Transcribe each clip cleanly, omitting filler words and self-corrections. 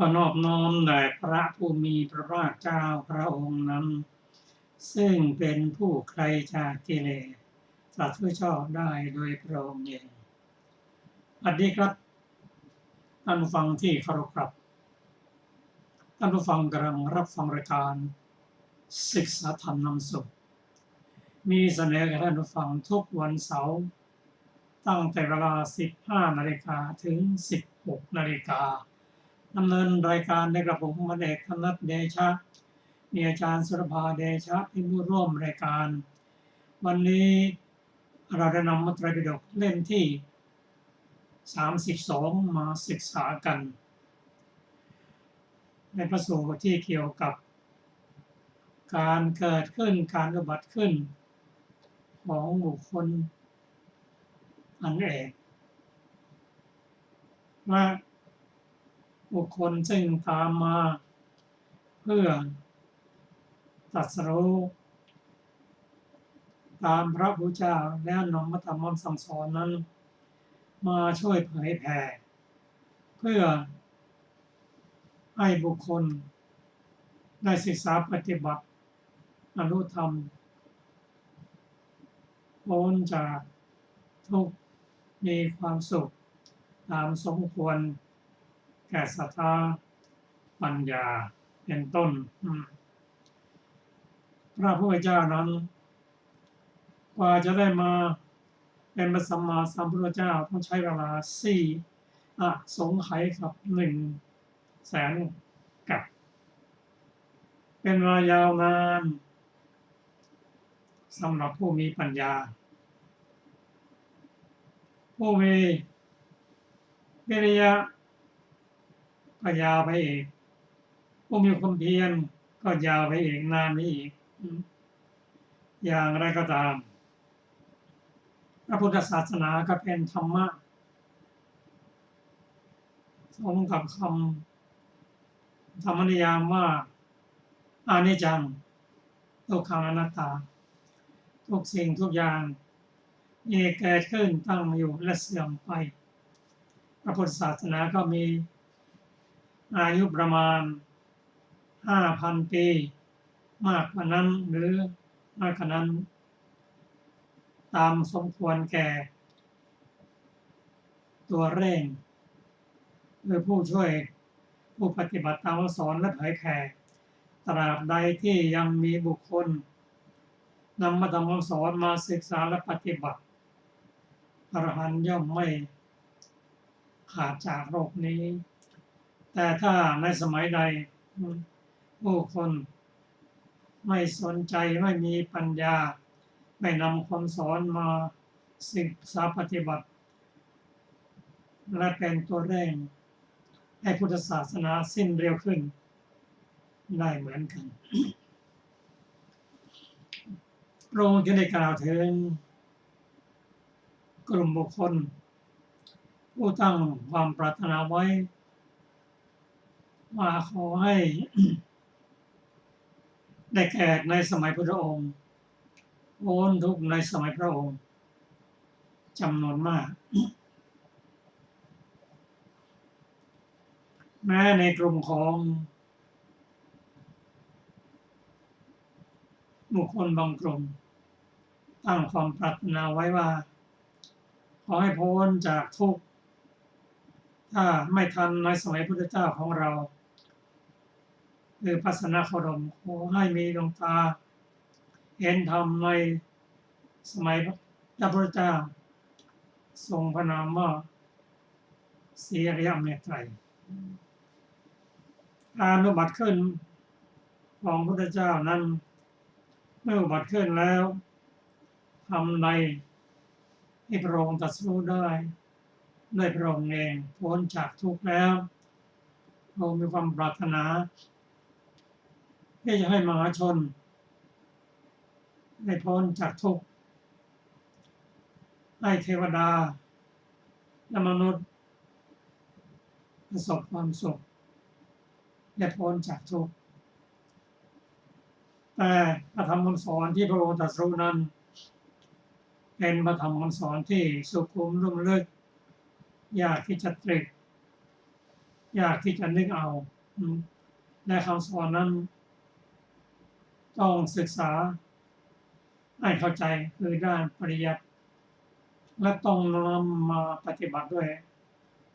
ขอนอบน้อมแด่พระผู้มีพระภาคเจ้าพระองค์นั้นซึ่งเป็นผู้ไกลจากกิเลสตรัสรู้ชอบได้โดยพระองค์เองสวัสดีครับท่านผู้ฟังที่เคารพครับท่านผู้ฟังกำลังรับฟังรายการศึกษาธรรมนำสุขมีเสนอแก่ท่านผู้ฟังทุกวันเสาร์ตั้งแต่เวลา 15 นาฬิกาถึง 16 นาฬิกาดำเนินรายการในกระผมมเอกธนัทเดชะมีอาจารย์สุรภาเดชะเป็นผู้ร่วมรายการวันนี้เราได้นำมัตตปิฎกเล่มที่ 32 มาศึกษากันในพระสูตรที่เกี่ยวกับการเกิดขึ้นการอุบัติขึ้นของบุคคลอันเอกว่าบุคคลซึ่งตามมาเพื่อตรัสรู้ตามพระพุทธเจ้าและนำธรรมสั่งสอนนั้นมาช่วยเผยแผ่เพื่อให้บุคคลได้ศึกษาปฏิบัติบรรลุธรรมพ้นจากทุกข์มีความสุขตามสมควรแก่ศรัทธาปัญญาเป็นต้นพระพุทธเจ้านั้นกว่าจะได้มาเป็นพระสัมมาสัมพุทธเจ้าต้องใช้เวลา4 อสงไขยกับ100,000 กับเป็นเวลายาวนานสำหรับผู้มีปัญญาผู้มีวิริยะก็ยาวไปอีกผู้มีความเพียรก็ยาวไปอีกนานไปอีกอย่างไรก็ตามพระพุทธศาสนาก็เป็นธรรมะสมกับคำธรรมนิยามว่าอนิจจังทุกขังอนัตตาทุกสิ่งทุกอย่างมีเกิดขึ้นตั้งอยู่และเสื่อมไปพระพุทธศาสนาก็มีอายุประมาณ 5,000 ปีมากกว่านั้นหรือมากกว่านั้นตามสมควรแก่ตัวเร่งหรือผู้ช่วยผู้ปฏิบัติตามคำสอนและเผยแผ่ตราบใดที่ยังมีบุคคลนำมาทำคำสอนมาศึกษาและปฏิบัติอรหันต์ย่อมไม่ขาดจากโลกนี้แต่ถ้าในสมัยใดผู้คนไม่สนใจไม่มีปัญญาไม่นำคำสอนมาศึกษาปฏิบัติและเป็นตัวเร่งให้พุทธศาสนาสิ้นเร็วขึ้นได้เหมือนกันพระองค์ได้กล่าวถึงกลุ่มบุคคลผู้ตั้งความปรารถนาไว้ว่าขอให้ได้แก่ในสมัยพุทธองค์พ้นทุกข์ในสมัยพระองค์จำนวนมากแม้ในกลุ่มของบุคคลบางกลุ่มตั้งความปรารถนาไว้ว่าขอให้พ้นจากทุกข์ถ้าไม่ทันในสมัยพุทธเจ้าของเราคือพระสนาโคดมขอให้มีดวงตาเห็นธรรมในสมัยพระพุทธเจ้าทรงพระนามว่าศรีอริยเมตไตรการอุบัติขึ้นของพระพุทธเจ้านั้นเมื่ออุบัติขึ้นแล้วทำใดที่พระองค์ตรัสรู้ได้ด้วยพระองค์เองพ้นจากทุกข์แล้วพระองค์มีความปรารถนาที่จะให้มหาชนได้พ้นจากทุกข์ให้เทวดาและมนุษย์ประสบความสุขและพ้นจากทุกข์แต่พระธรรมคำสอนที่พระองค์ตรัสรู้นั้นเป็นพระธรรมคำสอนที่สุขุมลุ่มลึกยากที่จะตรึก ยากที่จะนึกเอาและคำสอนนั้นต้องศึกษาให้เข้าใจคือด้านปริยัติและต้องนำมาปฏิบัติด้วย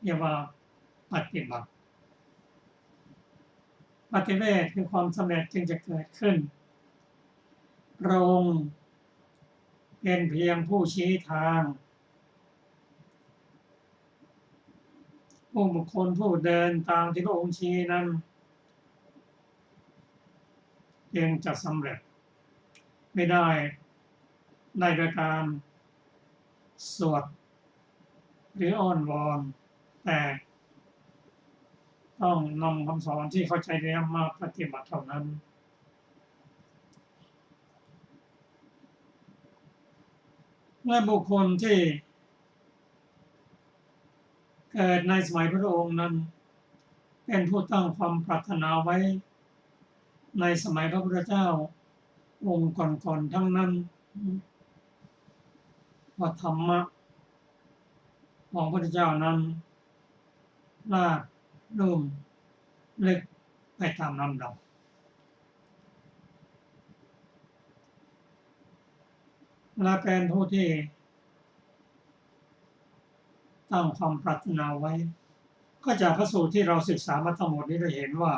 เรียกว่าปฏิบัติปฏิเวทคือความสำเร็จจึงจะเกิดขึ้นพระองค์เป็นเพียงผู้ชี้ทางผู้บุคคลผู้เดินตามที่พระองค์ชี้นั้นจึงจะสำเร็จไม่ได้โดยการสวดหรืออ้อนวอนแต่ต้องนำคำสอนที่เข้าใจแล้วมาปฏิบัติเท่านั้นเมื่อบุคคลที่เกิดในสมัยพระองค์นั้นเป็นผู้ตั้งความปรารถนาไว้ในสมัยพระพุทธเจ้าองค์ก่อนๆทั้งนั้นว่าธรรมะของพระพุทธเจ้านั้นลาดลุ่มลึกไปตามลำดับและเป็นผู้ที่ตั้งความปรารถนาไว้ก็จากพระสูตรที่เราศึกษามาทั้งหมดนี้เราเห็นว่า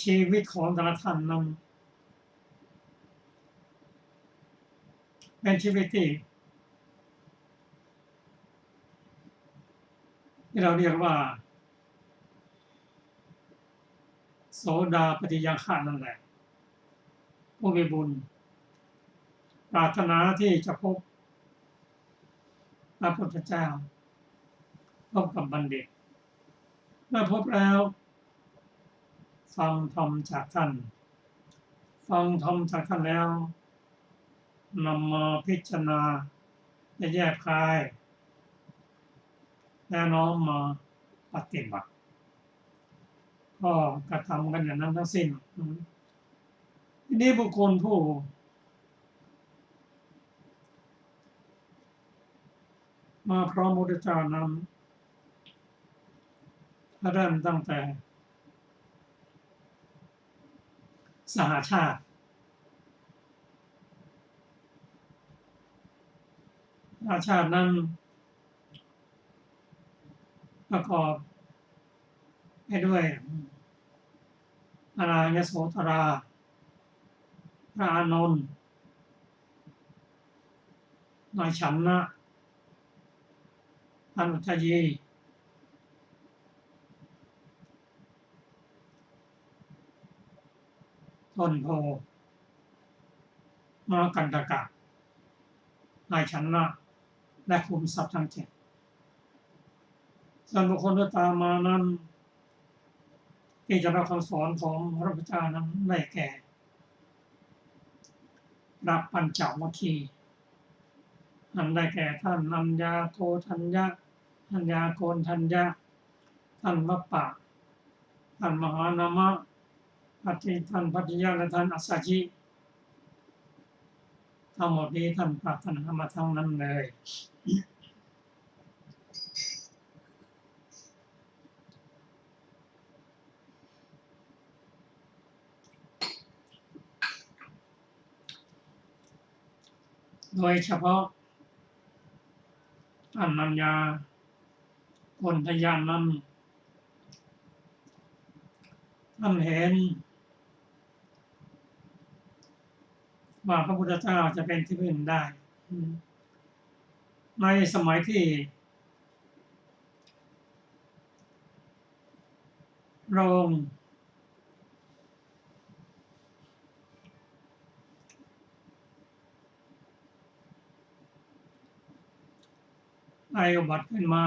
ชีวิตของแต่ละท่านนั้นเป็นชีวิตที่เราเรียกว่าโสดาปัตติยังฆะนั่นแหละผู้มีบุญปรารถนาที่จะพบพระพุทธเจ้าพบกับบัณฑิตเมื่อพบแล้วฟังธรรมจากท่านแล้วนำมาพิจารณาและแยกคายแล้วน้อมมาปฏิบัติก็กระทำกันอย่างนั้นทั้งสิ้นทีนี้บุคคลผู้มาพร้อมพระพุทธเจ้านั้นเริ่มตั้งแต่สหชาตินั้นประกอบไปด้วยอรายโสธราพระอานนท์นายฉันนะท่านอุทยีต้นโพมากันตกะนายฉันนะและคุมทรัพย์ทั้งเจ็ดส่วนบุคคลที่ตามมานั้นที่จะรับคำสอนของพระพุทธเจ้านั้นได้แก่พระปัญจวัคคีย์อันได้แก่ท่านนัญญาโกณทัญญะท่านวัปปะท่านมหานามะท่านพัทยาและท่านอัสสชิทั้งหมดนี้ท่านปรารถนามาทั้งนั้นเลยโดยเฉพาะท่านนัญญาโกณทัญญะนั้นท่านเห็นว่าพระพุทธเจ้าจะเป็นที่พึ่งได้ในสมัยที่พระองค์ได้อุบัติขึ้นมา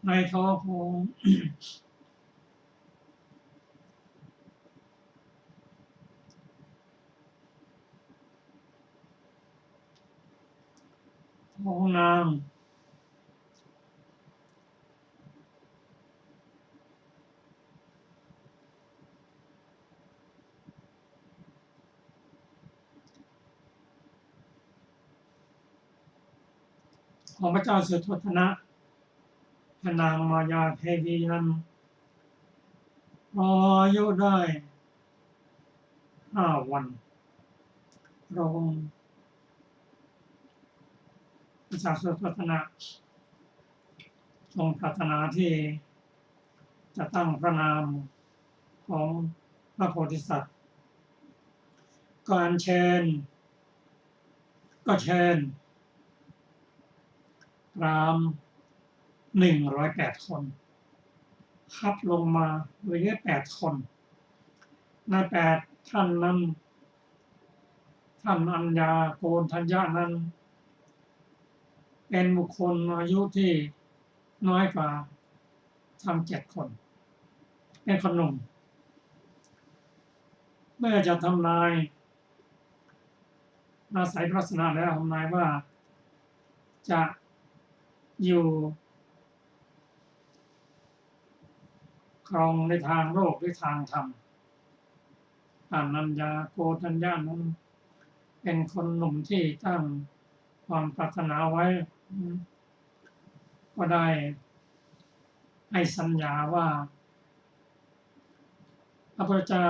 ในท้องของนาง ของพระเจ้าสุโธทนะพระนางมายาเทวีนั้นพออายุได้5 วันพระองค์พระเจ้าสุโธทนะทรงปรารถนาที่จะตั้งพระนามของพระโพธิสัตว์ก็เชิญพราหมณ์108 คนคัดลงมาเหลือ8 คนใน8 ท่านนั้นท่านอัญญาโกณฑัญญะนั้นเป็นบุคคลอายุที่น้อยกว่าทั้ง7 คนเป็นคนหนุ่มเมื่อจะทำนายอาศัยลักษณะแล้วทำนายว่าจะอยู่ครองในทางโลกหรือทางธรรมท่านอัญญาโกณฑัญญะนั้นเป็นคนหนุ่มที่ตั้งความปรารถนาไว้ก็ได้ให้สัญญาว่าพระพุทธเจ้า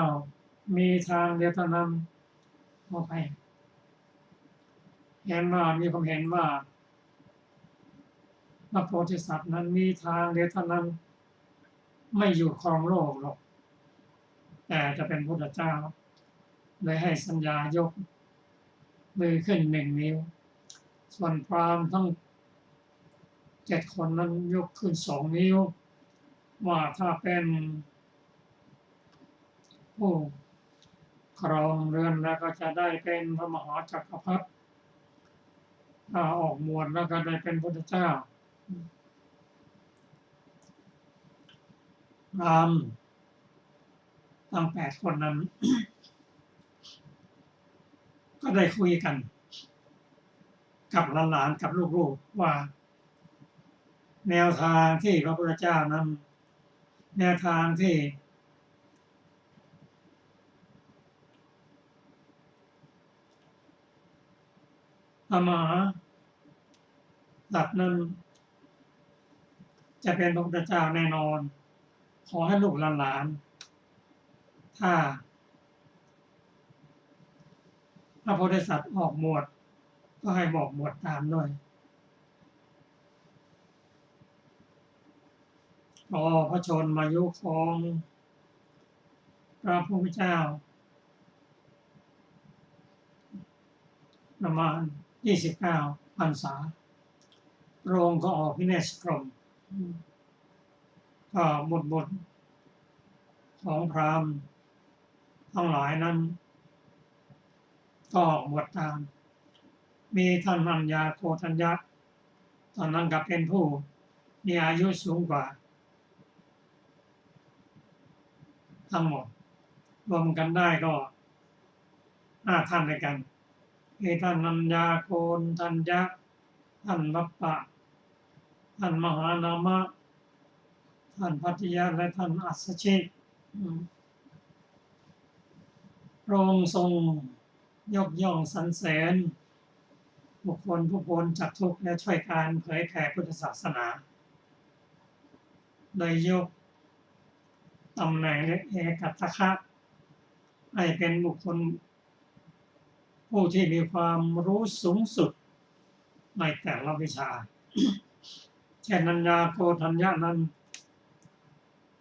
มีทางเดียวเท่านั้นมอบให้มีความเห็นว่าพระโพธิสัตว์นั้นมีทางเดียวเท่านั้นไม่อยู่ครองโลกหรอกแต่จะเป็นพุทธเจ้าเลยให้สัญญายกมือขึ้น1 นิ้วส่วนพราหมณ์ทั้ง7 คนนั้นยกขึ้น2 นิ้วว่าถ้าเป็นผู้ครองเรือนแล้วก็จะได้เป็นพระมหาจักรพรรดิถ้าออกบวชแล้วก็ได้เป็นพุทธเจ้าพราหมณ์ทั้ง8 คนนั้น ก็ได้คุยกันกับหลานๆกับลูกๆว่าแนวทางที่พระพุทธเจ้านั้นแนวทางที่พระมหาสัตว์นั้นจะเป็นพระพุทธเจ้าแน่นอนขอให้ลูกหลานๆถ้าพระโพธิสัตว์ออกบวชก็ให้บอกบวชตามด้วยพอพระชนมายุของพระพุทธเจ้าประมาณ29 พรรษาพระองค์ก็ออกพิเนศกรมก็หมดบทของพราหมณ์ทั้งหลายนั้นก็ออกบวชตามมีท่านอัญญาโกณฑัญญะตอนนั้นก็เป็นผู้มีอายุสูงกว่าทั้งหมดรวมกันได้ก็5 ท่านด้วยกันมีท่านอัญญาโกณฑัญญะท่านวัปปะท่านมหานามะท่านพัทยะและท่านอัสสชิพระองค์ทรงยกย่องสรรเสริญบุคคลผู้พ้นจากทุกข์และช่วยการเผยแผ่พุทธศาสนาโดยยกตำแหน่งเอกัตถะให้เป็นบุคคลผู้ที่มีความรู้สูงสุดในแต่ละวิชาเช่นอัญญาโกณฑัญญะนั้น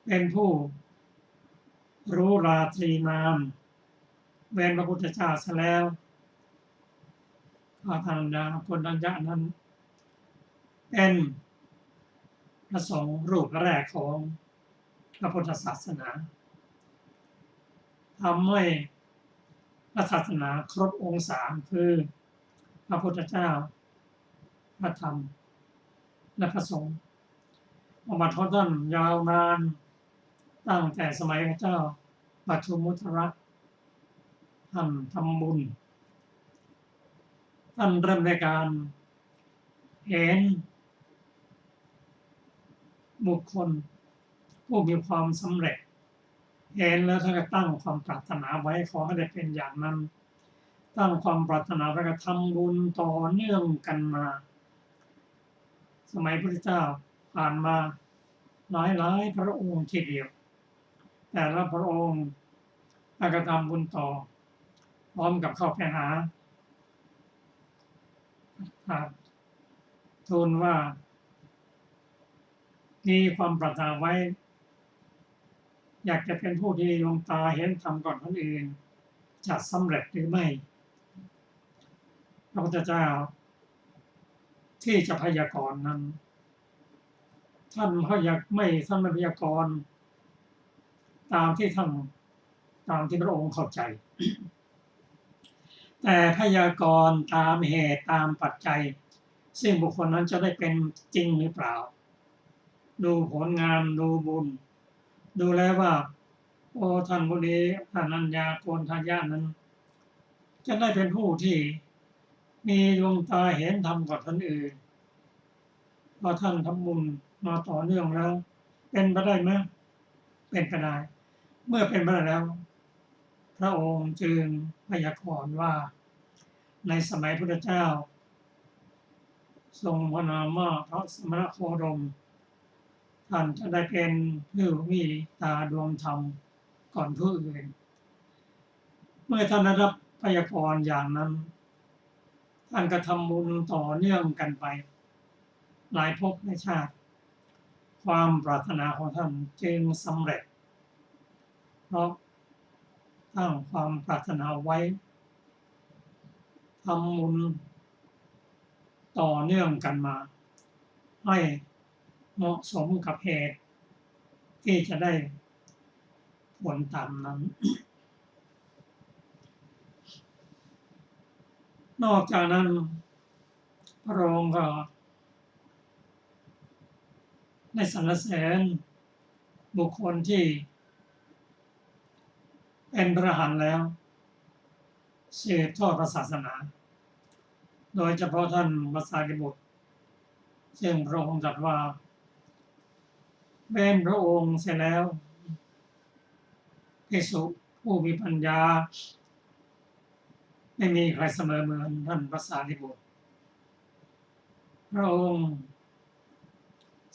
เป็นผู้รู้ราตรีนามเว้นพระพุทธเจ้าซะแล้วท่านอัญญาโกณฑัญญะนั้นเป็นพระสงฆ์รูปแรกของพระพุทธศาสนาทำให้พระศาสนาครบองค์3คือพระพุทธเจ้าพระธรรมและพระสงฆ์มาทอดต้นยาวนานตั้งแต่สมัยพระเจ้าปัชุมุทระท่านทำบุญท่านเริ่มในการเห็นบุคคลผู้มีความสำเร็จเห็นแล้วท่านก็ตั้งความปรารถนาไว้ขอให้ได้เป็นอย่างนั้นตั้งความปรารถนาไว้ก็ทำบุญต่อเนื่องกันมา สมัยพระพุทธเจ้าผ่านมาหลายพระองค์ทีเดียวแต่ละพระองค์กระทำบุญต่อพร้อมกับเข้าไปหาทูลว่ามีความปรารถนาไว้อยากจะเป็นผู้ที่ดวงตาเห็นธรรมก่อนคนอื่นจะสำเร็จหรือไม่พระพุทธเจ้าที่จะพยากรณ์นั้นท่านไม่พยากรณ์ตามที่พระองค์เข้าใจแต่พยากรณ์ตามเหตุตามปัจจัยซึ่งบุคคลนั้นจะได้เป็นจริงหรือเปล่าดูผลงานดูบุญดูแล้วว่าโอ้ท่านผู้นี้ท่านอัญญาโกณฑายะนั้นจะได้เป็นผู้ที่มีดวงตาเห็นธรรมกว่าท่านอื่นพอท่านทำบุญมาต่อเนื่องแล้วเป็นไปได้ไหมเป็นไปได้เมื่อเป็นไปได้แล้วพระองค์จึงพยากรณ์ว่าในสมัยพุทธเจ้าทรงพระนามว่าพระสมณโคดมท่านจะได้เป็นผู้มีตาดวงธรรมก่อนผู้อื่นเมื่อท่านได้รับพยากรณ์อย่างนั้นท่านก็ทำบุญต่อเนื่องกันไปหลายภพหลายชาติความปรารถนาของท่านจึงสำเร็จเพราะตั้งความปรารถนาไว้ทำบุญต่อเนื่องกันมาให้เหมาะสมกับเหตุที่จะได้ผลตามนั้นนอกจากนั้นพระองค์ก็ได้สรรเสริญบุคคลที่เป็นพระอรหันต์แล้วสืบทอดศาสนาโดยเฉพาะท่านพระสารีบุตรซึ่งพระองค์ตรัสว่าเป็นพระองค์เสร็จแล้วภิกษุผู้มีปัญญาไม่มีใครเสมอเหมือนท่านพระสารีบุตรพระองค์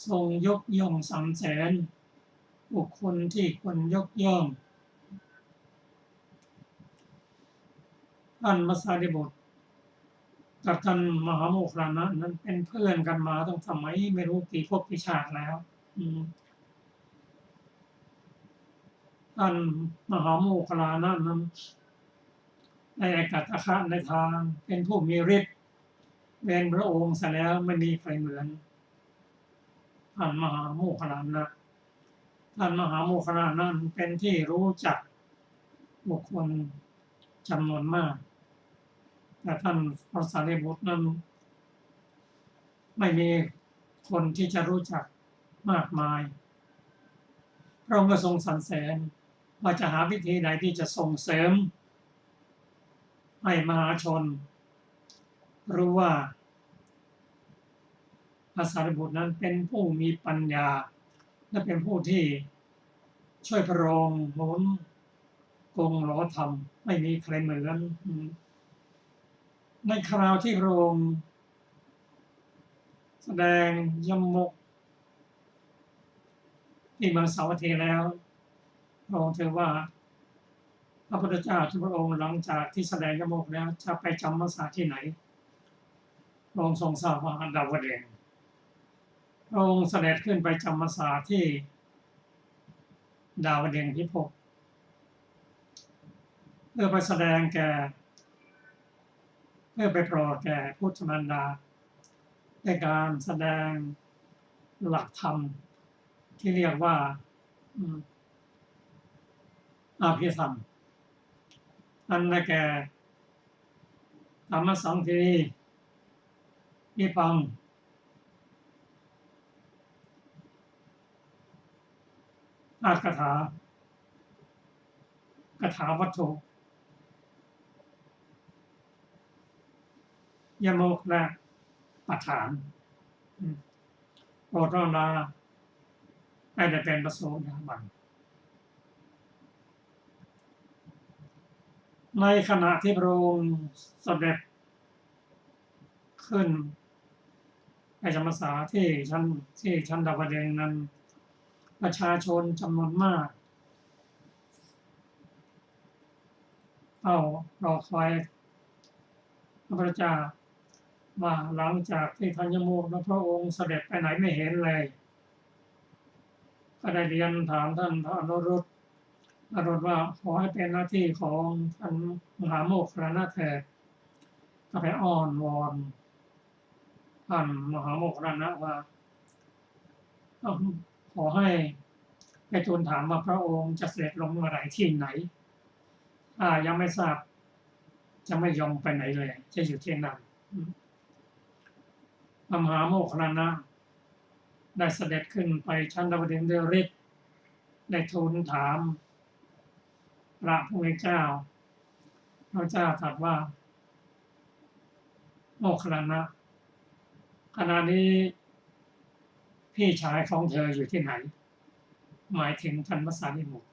ทรงยกย่องสรรเสริญบุคคลที่ควรยกย่องท่านพระสารีบุตรกับท่านมหาโมคคัลลานะนั้นเป็นเพื่อนกันมาตั้งสมัยไม่รู้กี่ภพกี่ชาติแล้วท่านมหาโมคคัลลานะนั้นในเอกตคะในทางเป็นผู้มีฤทธิ์เป็นพระองค์เสร็จแล้วไม่มีใครเหมือนท่านมหาโมคคัลลานะท่านมหาโมคคัลลานะนั้นเป็นที่รู้จักบุคคลจำนวนมากแต่ท่านพระสารีบุตรนั้นไม่มีคนที่จะรู้จักมากมายพระองค์ก็ทรงสรรเสริญว่าจะหาวิธีใดที่จะส่งเสริมให้มหาชนรู้ว่าพระสารีบุตรนั้นเป็นผู้มีปัญญาและเป็นผู้ที่ช่วยพระองค์หนุนกงหลอธรรมไม่มีใครเหมือนในคราวที่พระองค์แสดงยมกที่เมืองสาวัตถีแล้วพระองค์ถือว่าพระพุทธเจ้าทุกพระองค์หลังจากที่แสดงยมกแล้วจะไปจำพรรษาที่ไหนพระองค์ทรงทราบว่าดาวดึงส์พระองค์เสด็จขึ้นไปจำพรรษาที่ดาวดึงส์พิภพเพื่อไปแสดงแก่เพื่อไปโปรดแก่พุทธมารดาในการแสดงหลักธรรมที่เรียกว่าอภิธรรมอันได้แก่ธรรมสังคีนิพังอาคถากถาวัตถุยมกและปัฏฐานโปรดน้อมลาให้ได้เป็นพระโสดาบันในขณะที่พระองค์เสด็จขึ้น ในจำพรรษาที่ชั้นดาวดึงส์นั้นประชาชนจำนวนมากเฝ้ารอคอยพระพุทธเจ้าว่าหลังจากที่ธัญมูกและพระองค์เสด็จไปไหนไม่เห็นเลยก็ได้เรียนถามท่านพระอนุรุตว่าขอให้เป็นหน้าที่ของท่านมหาโมคคัลลานะเถิดก็ไปอ้อนวอนท่านมหาโมคคัลลานะว่าขอให้ไปทูลถามว่าพระองค์จะเสด็จลงเมื่อไหร่ที่ไหนยังไม่ทราบจะไม่ยอมไปไหนเลยจะอยู่ที่นั่นมหาโมคคัลลานะได้เสด็จขึ้นไปชั้นดาวดึงส์ด้วยฤทธิ์ได้ทูลถามพระผู้เป็นเจ้าพระเจ้าตรัสว่าโมคคัลลานะขณะนี้พี่ชายของเธออยู่ที่ไหนหมายถึงท่านพระสารีบุตร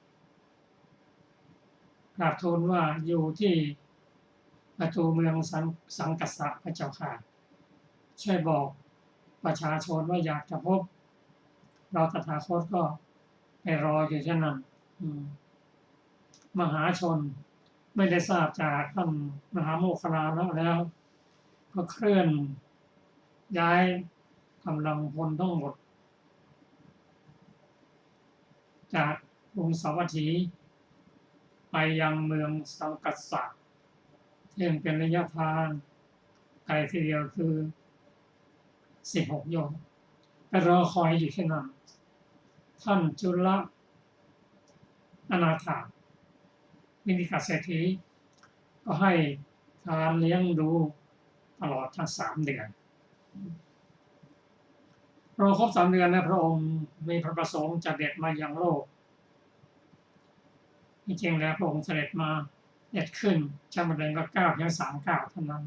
กราบทูลว่าอยู่ที่ประตูเมืองสังกัสสะพระเจ้าค่ะช่วยบอกประชาชนว่าอยากจะพบเราตถาคตก็ไปรออยู่ที่นั่นมหาชนไม่ได้ทราบจากท่านมหาโมคคัลลานะแล้วก็เคลื่อนย้ายกำลังพลทั้งหมดจากกรุงสาวัตถีไปยังเมืองสังกัสสะซึ่งเป็นระยะทางไกลทีเดียวคือ16 โยชน์ไปรอคอยอยู่ที่นั่นท่านจุลอนาถามิณฑิกาเศรษฐีก็ให้ทานเลี้ยงดูตลอดทั้ง3 เดือนรอครบ3 เดือนนะพระองค์มีพระประสงค์จะเสด็จมายังโลกจริงๆแล้วพระองค์เสด็จมาเด็ดขึ้นชั้นบันไดก็9 เพียง 3 ก้าวเท่านั้น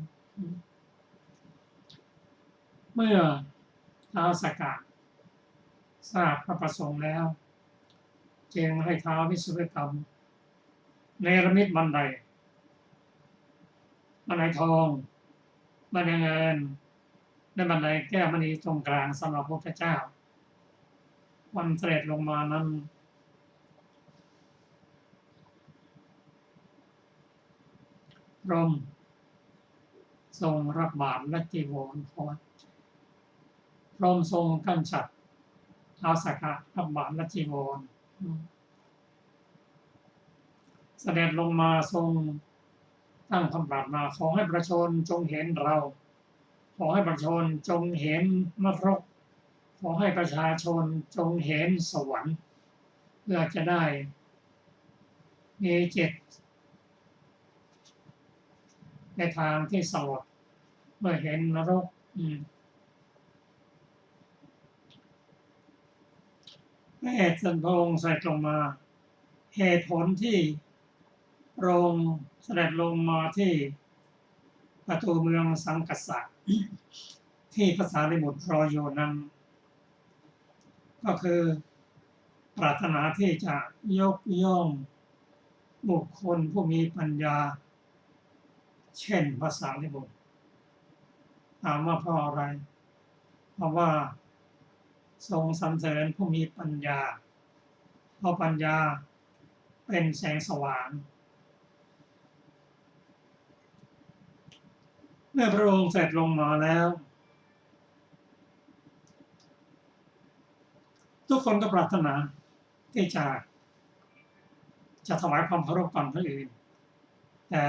เมื่อท้าวสักกะทราบพระประสงค์แล้วจึงให้ท้าววิสุทธิกรรมเนรมิตบันไดทองบันไดเงินและบันไดแก้วมณีตรงกลางสำหรับพระพุทธเจ้าวันเสด็จลงมานั้นพระองค์ทรงรับบาตรและจีวรพรพระองค์ทรงกั้นฉัตรท้าวสักกะรับบาตรและจีวรเสด็จลงมาทรงตั้งคำปรารถนาขอให้ประชาชนจงเห็นเราขอให้ประชาชนจงเห็นนรกขอให้ประชาชนจงเห็นสวรรค์เพื่อจะได้มีจิตในทางที่สงบเมื่อเห็นนรกเหตุพระองค์เสด็จลงมาเหตุผลที่พระองค์เสด็จลงมาที่ประตูเมืองสังกัสสะที่พระสารีบุตรรออยู่นั้นก็คือปรารถนาที่จะยกย่องบุคคลผู้มีปัญญาเช่นพระสารีบุตรถามว่าเพราะอะไรเพราะว่าทรงสรรเสริญผู้มีปัญญาเพราะปัญญาเป็นแสงสว่างเมื่อพระองค์เสร็จลงมาแล้วทุกคนก็ปรารถนาที่จะถวายความเคารพก่อนพระอื่นแต่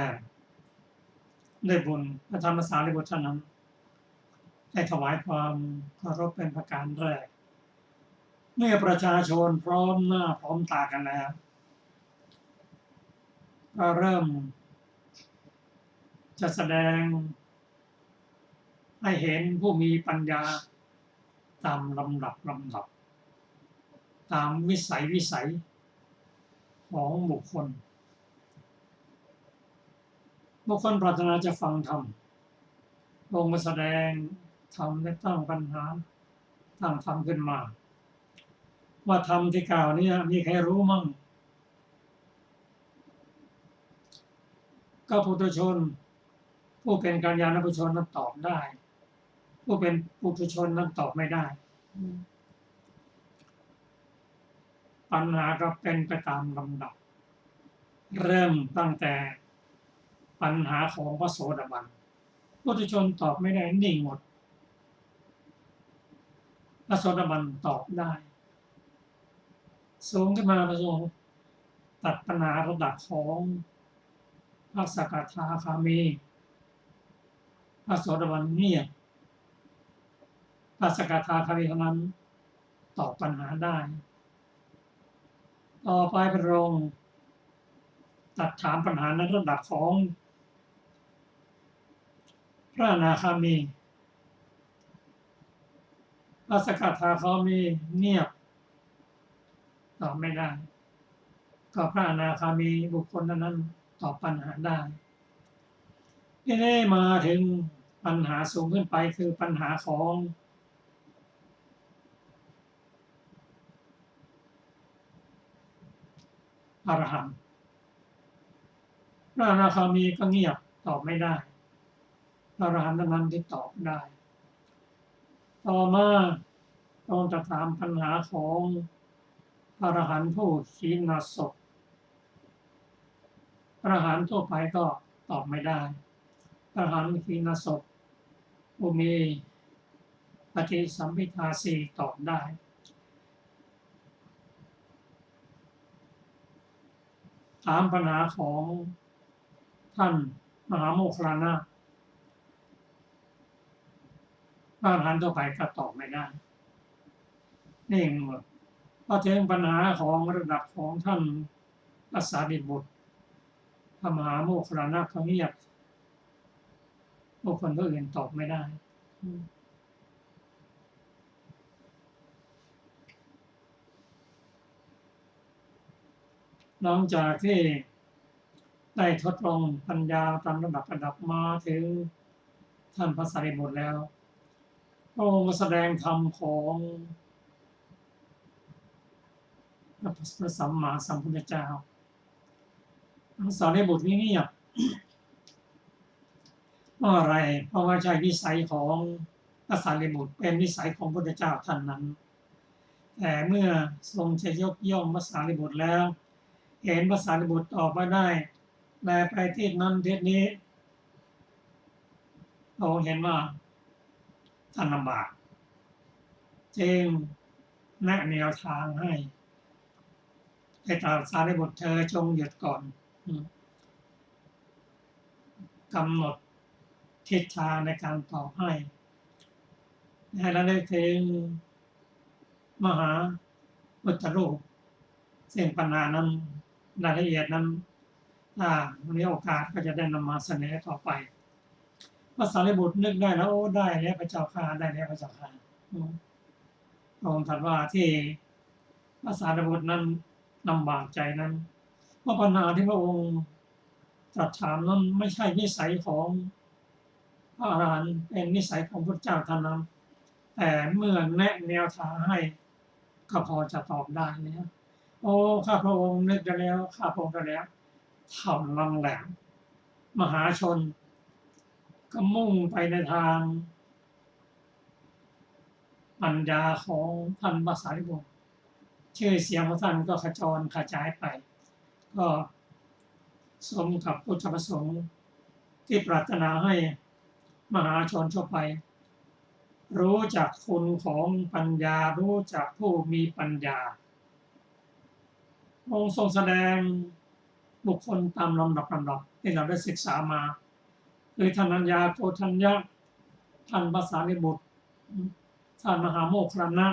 ด้วยบุญพระธรรมสารีบุตรเท่านั้นได้ถวายความเคารพเป็นประการแรกเมื่อประชาชนพร้อมหน้าพร้อมตากันแล้วก็เริ่มจะแสดงให้เห็นผู้มีปัญญาตามลำดับตามวิสัยของบุคคลปรารถนาจะฟังธรรมลงมาแสดงธรรมและตั้งปัญหาตั้งธรรมขึ้นมาว่าธรรมที่กล่าวนี้มีใครรู้มั่งก็ปุถุชนผู้เป็นกัลยาณปุถุชนนั้นตอบได้ ผู้เป็นปุถุชนนั้นตอบไม่ได้ปัญหาก็เป็นไปตามลำดับเริ่มตั้งแต่ปัญหาของพระโสดาบันปุถุชนตอบไม่ได้นิ่งหมดพระโสดาบันตอบได้สูงขึ้นมาพระองค์ตัดปัญหาระดับของพระสกทาคามีพระโสดาบันเงียบพระสกทาคามีเท่านั้นตอบปัญหาได้ต่อไปพระองค์ตัดถามปัญหาในระดับของพระอนาคามีพระสกทาคามีเงียบตอบไม่ได้ก็พระอนาคามีบุคคลนั้นตอบปัญหาได้ที่นี่มาถึงปัญหาสูงขึ้นไปคือปัญหาของอรหันต์พระอนาคามีก็เงียบตอบไม่ได้พระอรหันต์นั้นที่ตอบได้ต่อมาต้องจะถามปัญหาของพระอรหันต์ผู้ขีณาสพพระอรหันต์ทั่วไปก็ตอบไม่ได้พระอรหันต์ขีณาสพผู้มีปฏิสัมภิทาสี่ตอบได้ถามปัญหาของท่านมหาโมคคัลลานะพระอรหันต์ทั่วไปก็ตอบไม่ได้นี่หมดพอถึงปัญหาของระดับของท่านพระสารีบุตรพระมหาโมคคัลลานะเขาเงียบบุคคลผู้อื่นตอบไม่ได้หลังจากที่ได้ทดลองปัญญาตามระดับมาถึงท่านพระสารีบุตรแล้วพระองค์แสดงธรรมของพระสัมมาสัมพุทธเจ้าพระสารีบุตรนี่เงียบเพราะอะไรเพราะว่าใช่วิสัยของพระสารีบุตรเป็นวิสัยของพระพุทธเจ้าท่านนั้นแต่เมื่อทรงจะยกย่องพระสารีบุตรแล้วเห็นพระสารีบุตรตอบไม่ได้แปลไปทิศนั้นทิศนี้เราเห็นว่าท่านลำบากจึงแนะแนวทางให้ตรัสสารีบุตรเธอจงหยุดก่อนกำหนดทิศทางในการตอบให้ระลึกถึงมหาพุทธรูปซึ่งปัญหานั้นรายละเอียดนั้นถ้ามีโอกาสก็จะได้นำมาเสนอต่อไปพระสารีบุตรนึกได้แล้วโอ้ได้แล้วพระเจ้าข้าได้แล้วพระเจ้าข้าพระองค์ตรัสว่าที่พระสารีบุตรนั้นลำบากใจนั้นเพราะปัญหาที่พระองค์ตรัสถามนั้นไม่ใช่นิสัยของพระอรหันต์เป็นนิสัยของพระเจ้าท่านนั้นแต่เมื่อแนะแนวทางให้ก็พอจะตอบได้แล้วโอ้ข้าพระองค์นึกได้แล้วข้าพระองค์ได้แล้วเท่านั้นแหละมหาชนก็มุ่งไปในทางปัญญาของท่านพระสารีบุตรชื่อเสียงของท่านก็ขจรกระจายไปก็สมกับพุทธประสงค์ที่ปรารถนาให้มหาชนทั่วไปรู้จักคุณของปัญญารู้จักผู้มีปัญญาองค์ทรงแสดงบุคคลตามลำดับที่เราได้ศึกษามาคือท่านอัญญาโกฏัญญะท่านพระสารีบุตรท่านมหาโมคคัลลานะ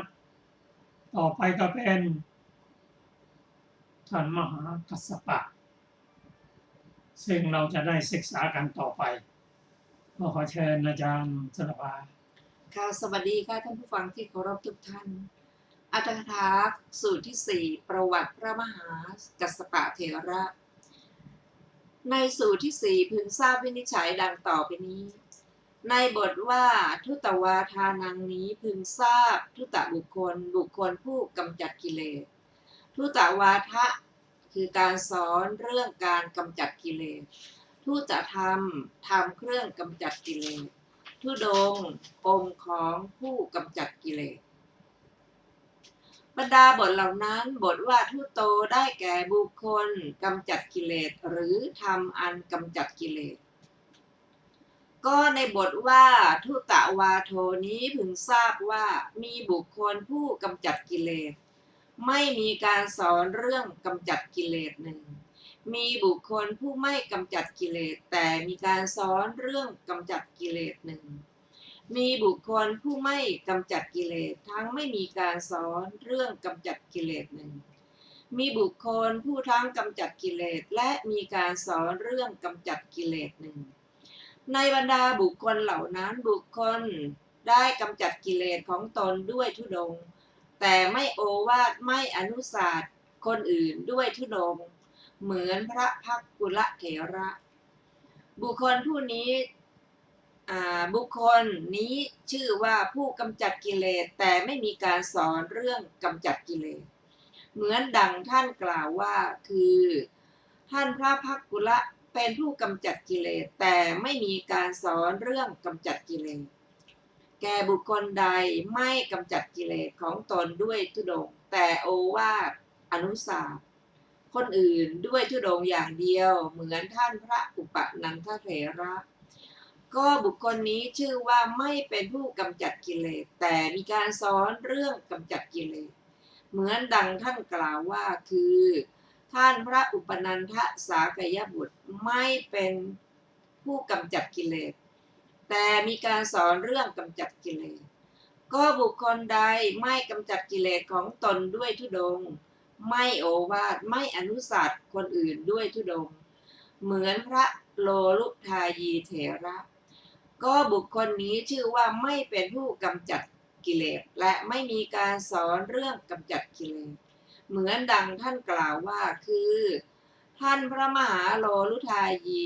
ต่อไปก็เป็นท่านมหากัสสปะซึ่งเราจะได้ศึกษากันต่อไปก็ขอเชิญอาจารย์สนภาค่ะสวัสดีค่ะท่านผู้ฟังที่เคารพทุกท่านอรรถถาสูตรที่4ประวัติพระมหากัสสปะเถระในสูตรที่4พึงทราบวินิจฉัยดังต่อไปนี้ในบทว่าทุตวาทานังนี้พึงทราบทุตบุคคลผู้กำจัดกิเลสทุตวาทะคือการสอนเรื่องการกำจัดกิเลสทุตธรรมเครื่องกำจัดกิเลสทุ ธุดงค์องค์ของผู้กำจัดกิเลสบรรดาบทเหล่านั้นบทว่าทุโตได้แก่บุคคลกำจัดกิเลสหรือทำอันกำจัดกิเลสก็ในบทว่าทุตวาโทนี้พึงทราบว่ามีบุคคลผู้กำจัดกิเลสไม่มีการสอนเรื่องกำจัดกิเลสหนึ่งมีบุคคลผู้ไม่กำจัดกิเลสแต่มีการสอนเรื่องกำจัดกิเลสหนึ่งมีบุคคลผู้ไม่กำจัดกิเลสทั้งไม่มีการสอนเรื่องกำจัดกิเลสหนึ่งมีบุคคลผู้ทั้งกำจัดกิเลสและมีการสอนเรื่องกำจัดกิเลสหนึ่งในบรรดาบุคคลเหล่านั้นบุคคลได้กำจัดกิเลสของตนด้วยธุดงค์แต่ไม่โอวาทไม่อนุสาสคนอื่นด้วยธุดงค์เหมือนพระภักกุลเถระบุคคลผู้นี้บุคคลนี้ชื่อว่าผู้กำจัดกิเลสแต่ไม่มีการสอนเรื่องกำจัดกิเลสเหมือนดังท่านกล่าวว่าคือท่านพระภักกุลเป็นผู้กำจัดกิเลสแต่ไม่มีการสอนเรื่องกำจัดกิเลสแก่บุคคลใดไม่กำจัดกิเลสของตนด้วยธุดงค์แต่โอวาทอนุสาสคนอื่นด้วยธุดงค์อย่างเดียวเหมือนท่านพระอุปนันทเถระก็บุคคลนี้ชื่อว่าไม่เป็นผู้กำจัดกิเลสแต่มีการสอนเรื่องกำจัดกิเลสเหมือนดังท่านกล่าวว่าคือท่านพระอุปนันทสากยบุตรไม่เป็นผู้กำจัดกิเลสแต่มีการสอนเรื่องกำจัดกิเลสก็บุคคลใดไม่กำจัดกิเลสของตนด้วยธุดงค์ไม่โอวาทไม่อนุสาสคนอื่นด้วยธุดงค์เหมือนพระโลลุทายีเถระก็บุคคลนี้ชื่อว่าไม่เป็นผู้กำจัดกิเลสและไม่มีการสอนเรื่องกำจัดกิเลสเหมือนดังท่านกล่าวว่าคือท่านพระมหาโลลุทายี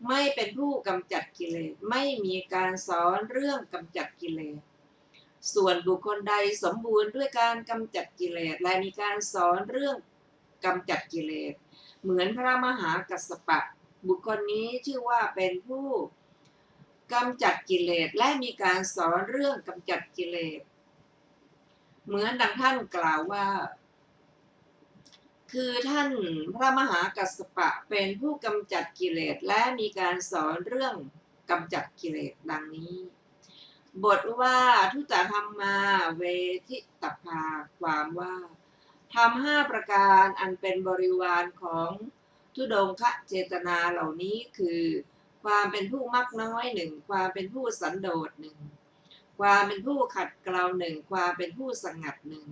ไม่เป็นผู้กำจัดกิเลสไม่มีการสอนเรื่องกำจัดกิเลสส่วนบุคคลใดสมบูรณ์ด้วยการกำจัดกิเลสและมีการสอนเรื่องกำจัดกิเลสเหมือนพระมหากัสสปะบุคคลนี้ชื่อว่าเป็นผู้กำจัดกิเลสและมีการสอนเรื่องกำจัดกิเลสเหมือนดังท่านกล่าวว่าคือท่านพระมหากัสสปะเป็นผู้กำจัดกิเลสและมีการสอนเรื่องกำจัดกิเลสดังนี้บทว่าทุตธรรมาเวทิตภาความว่าทำ5ประการอันเป็นบริวารของธุดงคเจตนาเหล่านี้คือความเป็นผู้มักน้อยหนึ่งความเป็นผู้สันโดษหนึ่งความเป็นผู้ขัดเกลาหนึ่งความเป็นผู้สงัดหนึ่ง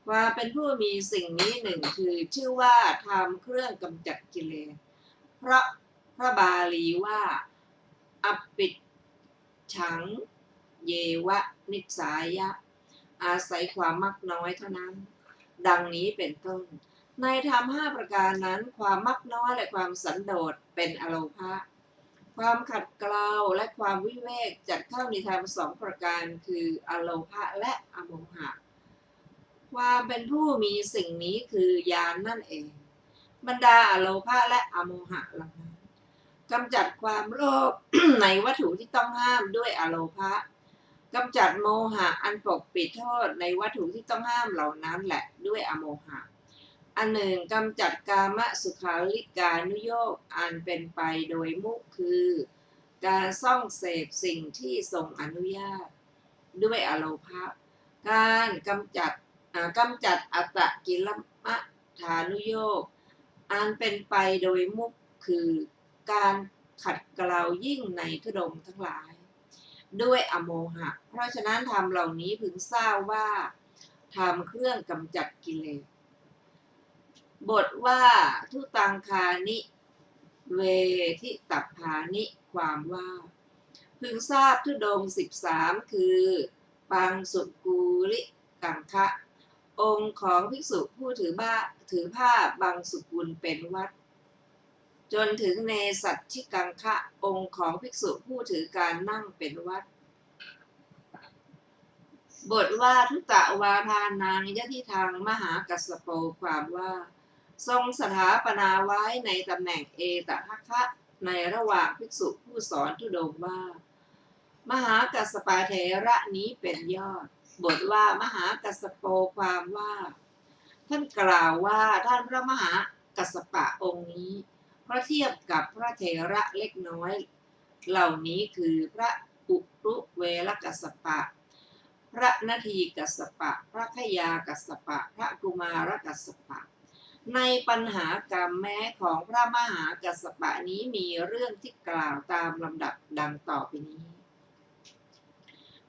ความเป็นผู้มีสิ่งนี้หนึ่งคือชื่อว่าทำเครื่องกำจัดกิเลสเพราะพระบาลีว่าอปิจฉังเยวะนิสายะอาศัยความมักน้อยเท่านั้นดังนี้เป็นต้นในธรรม5ประการนั้นความมักน้อยและความสันโดษเป็นอโลภะความขัดเกลาและความวิเวกจัดเข้าในธรรม2ประการคืออโลภะและอโมหะความเป็นผู้มีสิ่งนี้คือญาณ นั่นเองบรรดาอโลภะและอโมหะเหล่านั้นกำจัดความโลภ ในวัตถุที่ต้องห้ามด้วยอโลภะกำจัดโมหะอันปกปิดโทษในวัตถุที่ต้องห้ามเหล่านั้นแหละด้วยอโมหะอันหนึ่งกำจัดกามสุขาริการุโยคอันเป็นไปโดยมุขคือการส่องเสพสิ่งที่ทรงอนุญาตด้วยอโลภะการกำจัดอัตตกิลมัฏฐานุโยคอันเป็นไปโดยมุขคือการขัดเกลายิ่งในธุดงค์ทั้งหลายด้วยอโมหะเพราะฉะนั้นธรรมเหล่านี้พึงทราบว่าธรรมเครื่องกำจัดกิเลสบทว่าทุตังคานิเวทิตัพพานิความว่าพึงทราบธุดงค์13คือปังสุกูลิกังคะ องค์ของภิกษุผู้ถือผ้าบางสุกุลเป็นวัดจนถึงเนสัชชิกังคะ องค์ของภิกษุผู้ถือการนั่งเป็นวัดบทว่าทุตวาทานังยะทิทังมหากัสสโปความว่าทรงสถาปนาไว้ในตำแหน่งเอตทัคคะในระหว่างภิกษุผู้สอนธุดงค์ว่า มหากัสสปะเถระนี้เป็นยอดบทว่ามหากัสสโปความว่าท่านกล่าวว่าท่านพระมหากัสสปะองค์นี้เพราะเทียบกับพระเถระเล็กน้อยเหล่านี้คือพระอุรุเวลกัสสปะพระนาทีกัสสปะพระขยากัสสปะพระกุมารกัสสปะในปัญหากรรมแม้ของพระมหากัสสปะนี้มีเรื่องที่กล่าวตามลำดับดังต่อไปนี้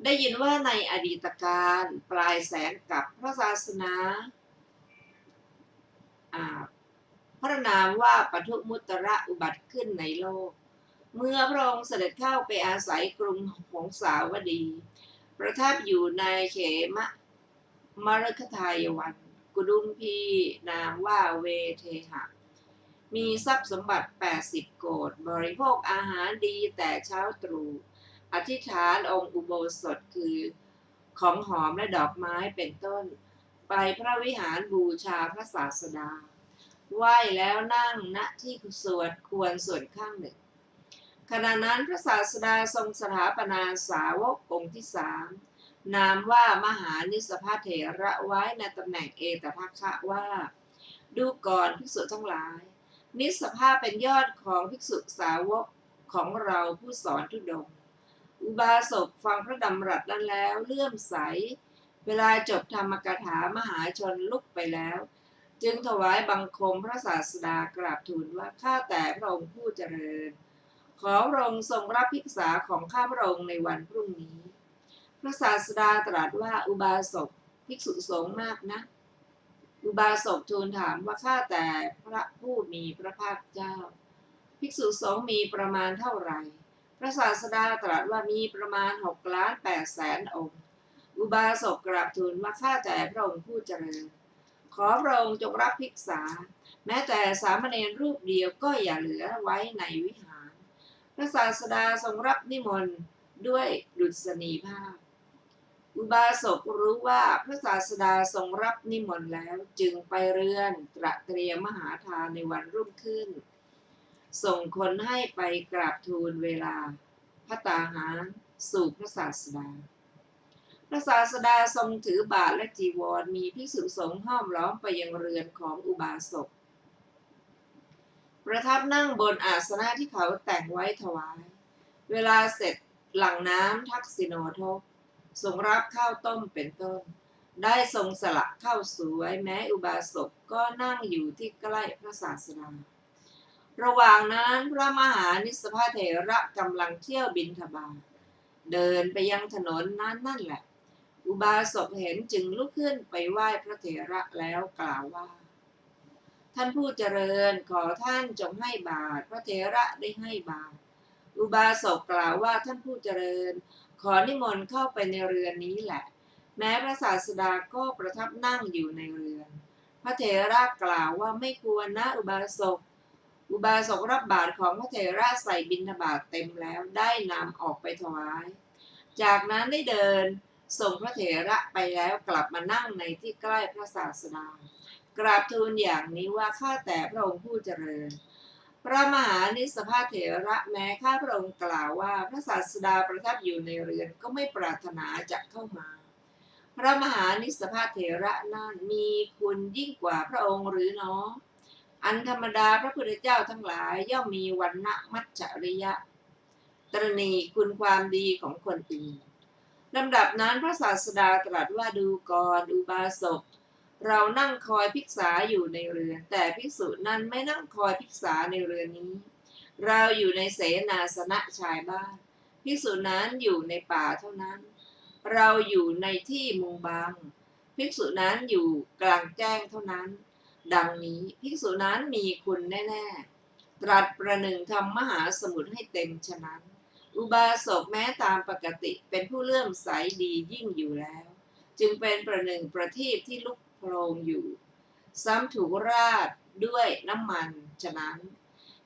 ได้ยินว่าในอดีตการปลายแสนกับพระศาสนาพระนามว่าปทุมุตระอุบัติขึ้นในโลกเมื่อพระองค์เสด็จเข้าไปอาศัยกรุงหงสาวดีประทับอยู่ในเขมมฤคทายวันกุดุมพีนามว่าเวเทหะมีทรัพย์สมบัติ80โกฏบริโภคอาหารดีแต่เช้าตรู่อธิษฐานองค์อุโบสถคือของหอมและดอกไม้เป็นต้นไปพระวิหารบูชาพระศาสดาไหว้แล้วนั่งณที่ควรส่วนข้างหนึ่งขณะนั้นพระศาสดาทรงสถาปนาสาวกองค์ที่3นามว่ามหานิสพเถระไว้ในตำแหน่งเอตทัคคะว่าดูก่อนภิกษุทั้งหลายนิสภาเป็นยอดของภิกษุสาวกของเราผู้สอนธุดงค์อุบาสกฟังพระดำรัสนั้นแล้วเลื่อมใสเวลาจบธรรมกถามหาชนลุกไปแล้วจึงถวายบังคมพระศาสดากราบทูลว่าข้าแต่พระองค์ผู้เจริญขอพระองค์ทรงรับภิกษาของข้าพระองค์ในวันพรุ่งนี้พระศาสดาตรัสว่าอุบาสกภิกษุสงฆ์มากนะอุบาสกทูลถามว่าข้าแต่พระผู้มีพระภาคเจ้าภิกษุสงฆ์มีประมาณเท่าไหร่พระศาสดาตรัสว่ามีประมาณ6,800,000 องค์อุบาสกกราบทูลว่าข้าแต่พระองค์ผู้เจริญขอพระองค์จงรับภิกษาแม้แต่สามเณรรูปเดียวก็อย่าเหลือไว้ในวิหารพระศาสดาทรงรับนิมนต์ด้วยดุษณีภาพอุบาสกรู้ว่าพระศาสดาทรงรับนิมนต์แล้วจึงไปเรือนตระเตรียมมหาทานในวันรุ่งขึ้นส่งคนให้ไปกราบทูลเวลาภัตตาหารสู่พระศาสดาพระศาสดาทรงถือบาตรและจีวรมีภิกษุสงฆ์ห้อมล้อมไปยังเรือนของอุบาสกประทับนั่งบนอาสนะที่เขาแต่งไว้ถวายเวลาเสร็จหลั่งน้ำทักษิโนทกทรงรับข้าวต้มเป็นต้นได้ทรงสละข้าวสวยแม้อุบาสกก็นั่งอยู่ที่ใกล้พระศาสดาระหว่างนั้นพระมหานิสพเถระกำลังเที่ยวบิณฑบาตเดินไปยังถนนนั้นนั่นแหละอุบาสกเห็นจึงลุกขึ้นไปไหว้พระเถระแล้วกล่าวว่าท่านผู้เจริญขอท่านจงให้บาตรพระเถระได้ให้บาตรอุบาสกกล่าวว่าท่านผู้เจริญขอนิมนต์เข้าไปในเรือนนี้แหละแม้พระศาสดาก็ประทับนั่งอยู่ในเรือนพระเถระกล่าวว่าไม่ควรนะอุบาสกรับบาตรของพระเถระใส่บิณฑบาตเต็มแล้วได้นำออกไปถวายจากนั้นได้เดินส่งพระเถระไปแล้วกลับมานั่งในที่ใกล้พระศาสดากราบทูลอย่างนี้ว่าข้าแต่พระองค์ผู้เจริญพระมหานิสพเถระแม้ข้าพระองค์กล่าวว่าพระศาสดาประทับอยู่ในเรือนก็ไม่ปรารถนาจะเข้ามาพระมหานิสพเถระนั้นมีคุณยิ่งกว่าพระองค์หรือเนาะอันธรรมดาพระพุทธเจ้าทั้งหลายย่อมมีวรรณมัจฉริยะตรณีคุณความดีของคนอื่นลำดับนั้นพระศาสดาตรัสว่าดูก่อนอุบาสกเรานั่งคอยภิกษาอยู่ในเรือนแต่ภิกษุนั้นไม่นั่งคอยภิกษาในเรือนนี้เราอยู่ในเสนาสนะชายบ้านภิกษุนั้นอยู่ในป่าเท่านั้นเราอยู่ในที่มุงบังภิกษุนั้นอยู่กลางแจ้งเท่านั้นดังนี้ภิกษุนั้นมีคุณแน่ๆตรัสประหนึ่งทำมหาสมุทรให้เต็มฉะนั้นอุบาสกแม้ตามปกติเป็นผู้เลื่อมใสดียิ่งอยู่แล้วจึงเป็นประหนึ่งประทีปที่ลุกโพลงอยู่ซ้ำถูกราดด้วยน้ำมันฉะนั้น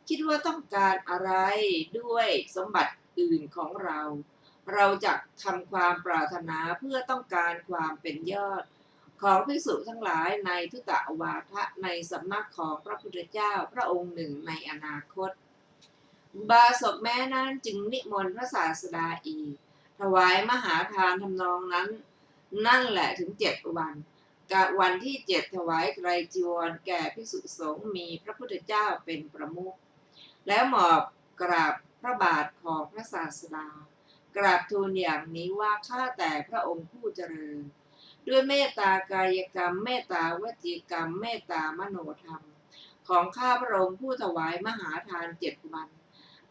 คิดว่าต้องการอะไรด้วยสมบัติอื่นของเราจะทำความปรารถนาเพื่อต้องการความเป็นยอดของภิกษุทั้งหลายในทุตวาทะในสำนักของพระพุทธเจ้าพระองค์หนึ่งในอนาคตอุบาสกแม้นั้นจึงนิมนต์พระศาสดาอีก ถวายมหาทานทำนองนั้น นั่นแหละถึง7 วันวันที่7ถวายไตรจีวรแก่ภิกษุสงฆ์มีพระพุทธเจ้าเป็นประมุขแล้วหมอบกราบพระบาทของพระศาสดากราบทูลอย่างนี้ว่าข้าแต่พระองค์ผู้เจริญด้วยเมตตากายกรรมเมตตาวจีกรรมเมตตามโนธรรมของข้าพระองค์ผู้ถวายมหาทาน7 วัน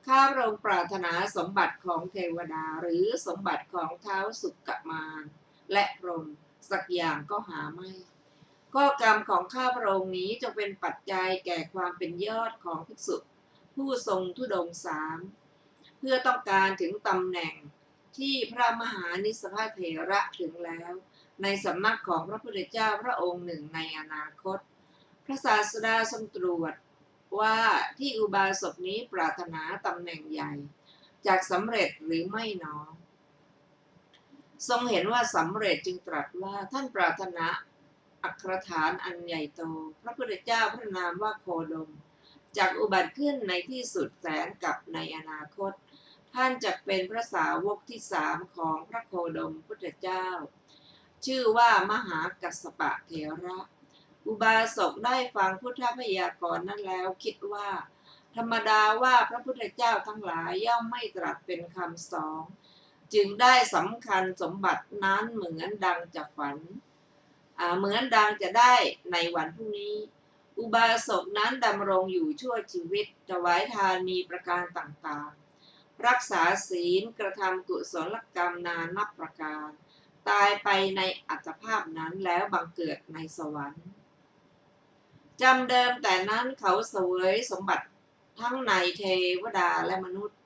ข้าพระองค์ปรารถนาสมบัติของเทวดาหรือสมบัติของท้าวสุกมารและพรหมสักอย่างก็หาไม่ก็กรรมของข้าพระองค์นี้จะเป็นปัจจัยแก่ความเป็นยอดของภิกษุผู้ทรงธุดงค์3เพื่อต้องการถึงตำแหน่งที่พระมหานิสพเถระถึงแล้วในสำนักของพระพุทธเจ้าพระองค์หนึ่งในอนาคตพระศาสดาทรงตรวจว่าที่อุบาสกนี้ปรารถนาตำแหน่งใหญ่จากสำเร็จหรือไม่หนอทรงเห็นว่าสำเร็จจึงตรัสว่าท่านปรารถนาอัครฐานอันใหญ่โตพระพุทธเจ้าพระนามว่าโคดมจากอุบัติขึ้นในที่สุดแสนกับในอนาคตท่านจะเป็นพระสาวกที่3ของพระโคดมพุทธเจ้าชื่อว่ามหากัสสปะเถระอุบาสกได้ฟังพุทธพยากรณ์นั้นแล้วคิดว่าธรรมดาว่าพระพุทธเจ้าทั้งหลายย่อมไม่ตรัสเป็นคำสอนจึงได้สำคัญสมบัตินั้นเหมือนดังจะฝันเหมือนดังจะได้ในวันพรุ่งนี้อุบาสกนั้นดำรงอยู่ชั่วชีวิตถวายทานมีประการต่างๆรักษาศีลกระทำกุศลกรรมนานับประการตายไปในอัตภาพนั้นแล้วบังเกิดในสวรรค์จำเดิมแต่นั้นเขาเสวยสมบัติทั้งในเทวดาและมนุษย์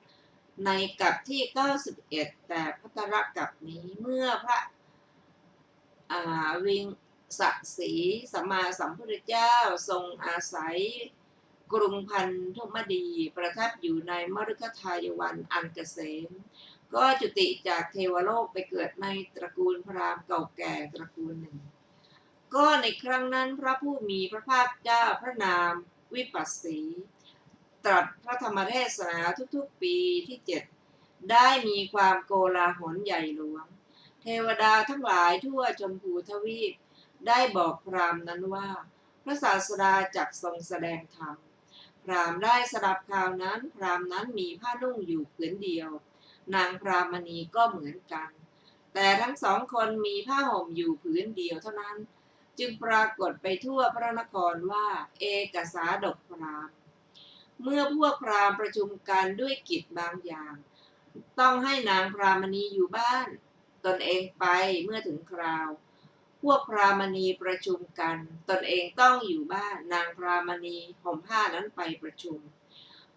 ในกัปที่91แต่ภัตตรกัปนี้เมื่อพระวิงสสีสัมมาสัมพุทธเจ้าทรงอาศัยกรุงพันธุมดีประทับอยู่ในมฤคทายวันอันเกษมก็จุติจากเทวโลกไปเกิดในตระกูลพราหมณ์เก่าแก่ตระกูลหนึ่งก็ในครั้งนั้นพระผู้มีพระภาคเจ้าพระนามวิปัสสีตรัสพระธรรมเทศนาทุกๆปีที่7ได้มีความโกลาหลใหญ่หลวงเทวดาทั้งหลายทั่วชมพูทวีปได้บอกพราหมณ์นั้นว่าพระศาสดาจักทรงแสดงธรรมพราหมณ์ได้สดับข่าวนั้นพราหมณ์นั้นมีผ้านุ่งอยู่ผืนเดียวนางพรามณีก็เหมือนกันแต่ทั้งสองคนมีผ้าห่มอยู่ผืนเดียวเท่านั้นจึงปรากฏไปทั่วพระนครว่าเอกสาดกพราหมณ์เมื่อพวกพราหมณ์ประชุมกันด้วยกิจบางอย่างต้องให้นางพรามณีอยู่บ้านตนเองไปเมื่อถึงคราวพวกพรามณีประชุมกันตนเองต้องอยู่บ้านนางพรามณีห่มผ้านั้นไปประชุม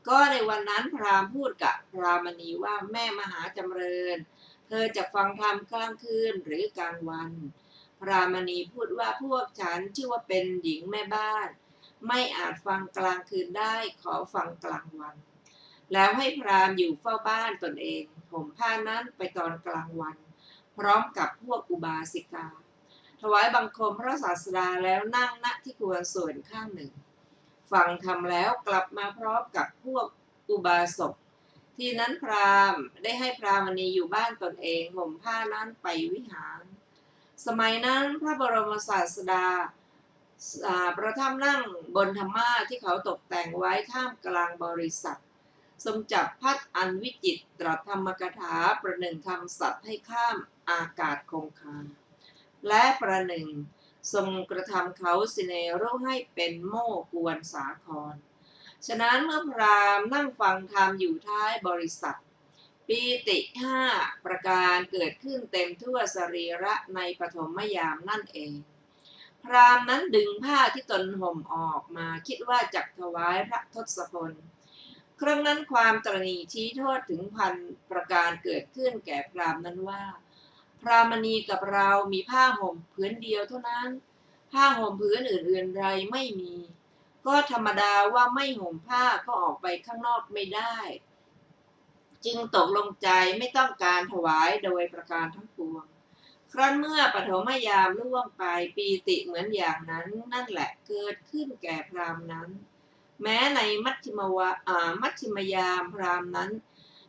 ก็ในวันนั้นพราหมณ์พูดกับพรามณีว่าแม่มหาจำเริญเธอจะฟังธรรมกลางคืนหรือกลางวันพรามณีพูดว่าพวกฉันชื่อว่าเป็นหญิงแม่บ้านไม่อาจฟังกลางคืนได้ขอฟังกลางวันแล้วให้พราหมณ์อยู่เฝ้าบ้านตนเองห่มผ้านั้นไปตอนกลางวันพร้อมกับพวกอุบาสิกาถวายบังคมพระศาสดาแล้วนั่งณที่ควรส่วนข้างหนึ่งฟังธรรมแล้วกลับมาพร้อมกับพวกอุบาสกที่นั้นพราหมณ์ได้ให้พรามณีอยู่บ้านตนเองห่มผ้านั้นไปวิหารสมัยนั้นพระบรมศาสดาประทับนั่งบนธรรมาที่เขาตกแต่งไว้ท่ามกลางบริษัททรงจับพัดอันวิจิตรตรัสธรรมกถาประหนึ่งทำสัตว์ให้ข้ามอากาศคงคาและประหนึ่งทรงกระทำเขาสิเนรุให้เป็นโม่กวนสาครฉะนั้นเมื่อพราหมณ์นั่งฟังธรรมอยู่ท้ายบริษัทปีติ5ประการเกิดขึ้นเต็มทั่วสรีระในปฐมยามนั่นเองพราหมณ์นั้นดึงผ้าที่ตนห่มออกมาคิดว่าจักถวายพระทศพลครั้งนั้นความตระหนี่ชี้โทษถึง1,000ประการเกิดขึ้นแก่พราหมณ์นั้นว่าพรามณีกับเรามีผ้าห่มผืนเดียวเท่านั้นผ้าห่มผืนอื่นๆไรไม่มีก็ธรรมดาว่าไม่ห่มผ้าก็ออกไปข้างนอกไม่ได้จึงตกลงใจไม่ต้องการถวายโดยประการทั้งปวงครั้นเมื่อปฐมยามล่วงไปปีติเหมือนอย่างนั้นนั่นแหละเกิดขึ้นแก่พราหมณ์นั้นแม้ในมัชฌิมยามพราหมณ์นั้น